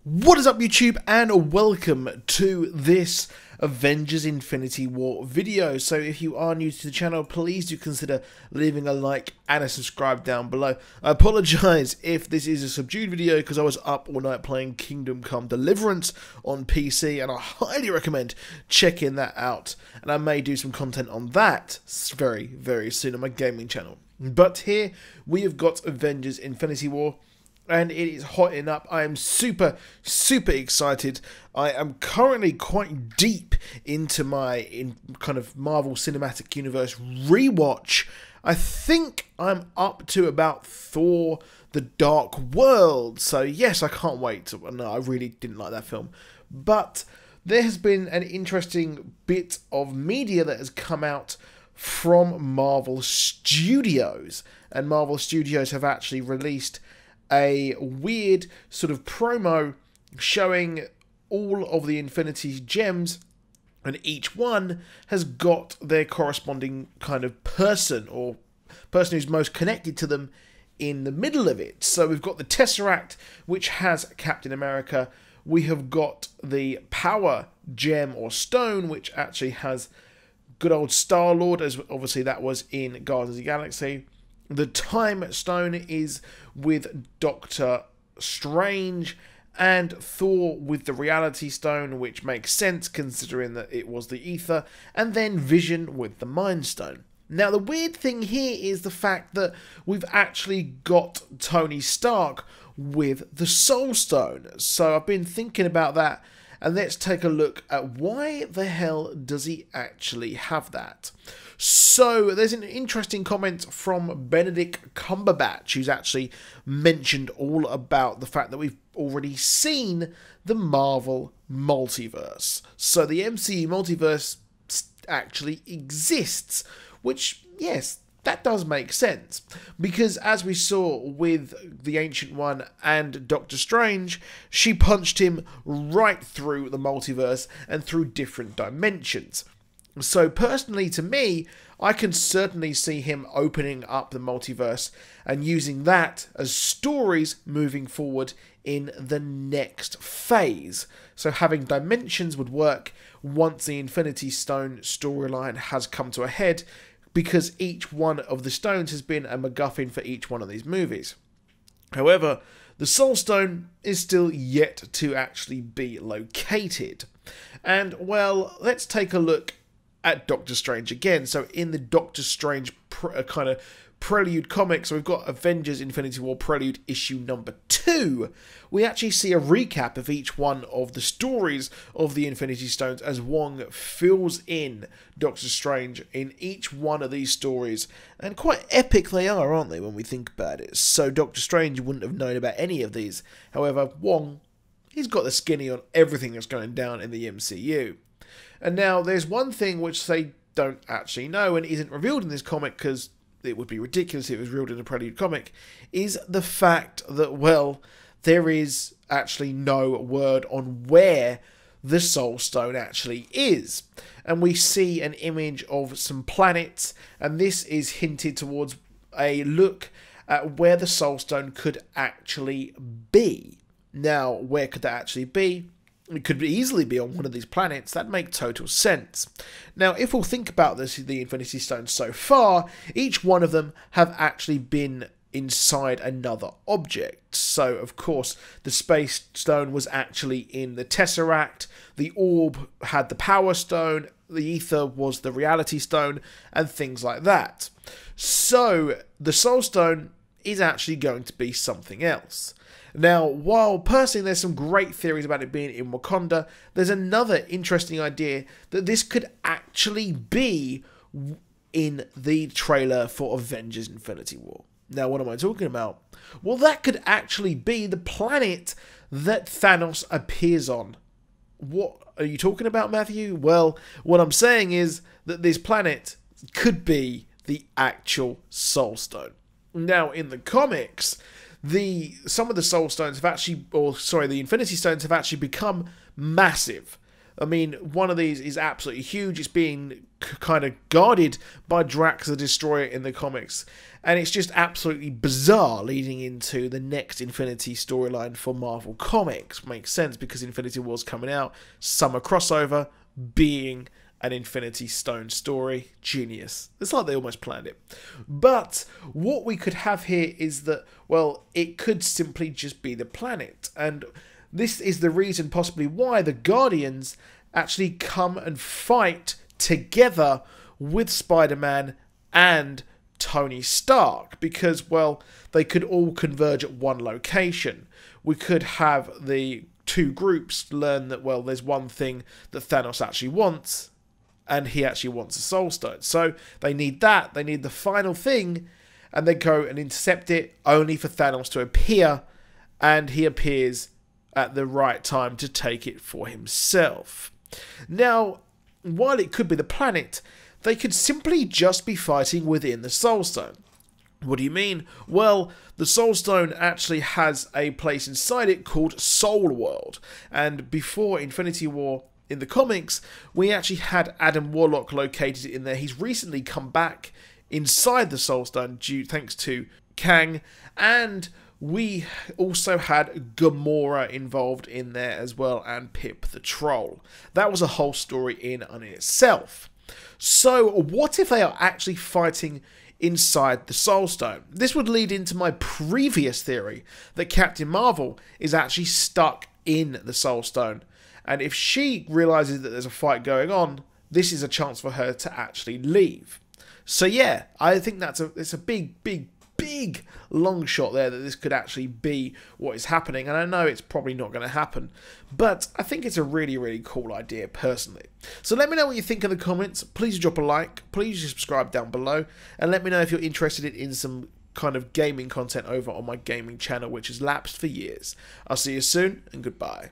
What is up, YouTube, and welcome to this Avengers Infinity War video. So if you are new to the channel, please do consider leaving a like and a subscribe down below. I apologise if this is a subdued video because I was up all night playing Kingdom Come Deliverance on PC, and I highly recommend checking that out. And I may do some content on that very, very soon on my gaming channel. But here we have got Avengers Infinity War, and it is hotting up. I am super excited. I am currently quite deep into my kind of Marvel Cinematic Universe rewatch. I think I'm up to about Thor: The Dark World. So yes, I can't wait. No, I really didn't like that film. But there has been an interesting bit of media that has come out from Marvel Studios. And Marvel Studios have actually released a weird sort of promo showing all of the Infinity Gems, and each one has got their corresponding kind of person or person who's most connected to them in the middle of it. So we've got the Tesseract, which has Captain America. We have got the Power Gem or Stone, which actually has good old Star-Lord, as obviously that was in Guardians of the Galaxy. The Time Stone is with Doctor Strange, and Thor with the Reality Stone, which makes sense considering that it was the Ether, and then Vision with the Mind Stone. Now, the weird thing here is the fact that we've actually got Tony Stark with the Soul Stone. So I've been thinking about that, and let's take a look at why the hell does he actually have that. So there's an interesting comment from Benedict Cumberbatch, who's actually mentioned all about the fact that we've already seen the Marvel Multiverse. So the MCU Multiverse actually exists, which, yes, that does make sense, because as we saw with the Ancient One and Doctor Strange, she punched him right through the multiverse and through different dimensions. So personally, to me, I can certainly see him opening up the multiverse and using that as stories moving forward in the next phase. So having dimensions would work once the Infinity Stone storyline has come to a head, because each one of the stones has been a MacGuffin for each one of these movies. However, the Soul Stone is still yet to actually be located. And, well, let's take a look at Doctor Strange again. So in the Doctor Strange kind of prelude comics, so we've got Avengers Infinity War Prelude issue number 2. We actually see a recap of each one of the stories of the Infinity Stones as Wong fills in Doctor Strange in each one of these stories. And quite epic they are, aren't they, when we think about it? So Doctor Strange wouldn't have known about any of these. However, Wong, he's got the skinny on everything that's going down in the MCU. And now there's one thing which they don't actually know and isn't revealed in this comic, because it would be ridiculous if it was revealed in a Prelude comic, is the fact that, well, there is actually no word on where the Soul Stone actually is. And we see an image of some planets, and this is hinted towards a look at where the Soul Stone could actually be. Now, where could that actually be? It could easily be on one of these planets. That makes total sense. Now, if we'll think about this, the Infinity Stones so far, each one of them have actually been inside another object. So, of course, the Space Stone was actually in the Tesseract, the Orb had the Power Stone, the Ether was the Reality Stone, and things like that. So, the Soul Stone is actually going to be something else. Now, while personally there's some great theories about it being in Wakanda, there's another interesting idea that this could actually be in the trailer for Avengers Infinity War. Now, what am I talking about? Well, that could actually be the planet that Thanos appears on. What are you talking about, Matthew? Well, what I'm saying is that this planet could be the actual Soul Stone. Now, in the comics, some of the Soul Stones have actually, the Infinity Stones have actually become massive. I mean, one of these is absolutely huge. It's being kind of guarded by Drax the Destroyer in the comics. And it's just absolutely bizarre leading into the next Infinity storyline for Marvel Comics. Makes sense because Infinity War's coming out. Summer crossover being an Infinity Stone story. Genius. It's like they almost planned it. But what we could have here is that, well, it could simply just be the planet. And this is the reason possibly why the Guardians actually come and fight together with Spider-Man and Tony Stark. Because, well, they could all converge at one location. We could have the two groups learn that, well, there's one thing that Thanos actually wants, and he actually wants a Soul Stone. So they need that. They need the final thing, and they go and intercept it, only for Thanos to appear, and he appears at the right time to take it for himself. Now, while it could be the planet, they could simply just be fighting within the Soul Stone. What do you mean? Well, the Soul Stone actually has a place inside it called Soul World, and before Infinity War in the comics, we actually had Adam Warlock located in there. He's recently come back inside the Soul Stone thanks to Kang, and we also had Gamora involved in there as well, and Pip the Troll. That was a whole story in on itself. So what if they are actually fighting inside the Soul Stone? This would lead into my previous theory that Captain Marvel is actually stuck in the Soul Stone. And if she realizes that there's a fight going on, this is a chance for her to actually leave. So yeah, I think it's a big long shot there that this could actually be what is happening. And I know it's probably not going to happen, but I think it's a really cool idea personally. So let me know what you think in the comments. Please drop a like, please subscribe down below, and let me know if you're interested in some kind of gaming content over on my gaming channel, which has lapsed for years. I'll see you soon, and goodbye.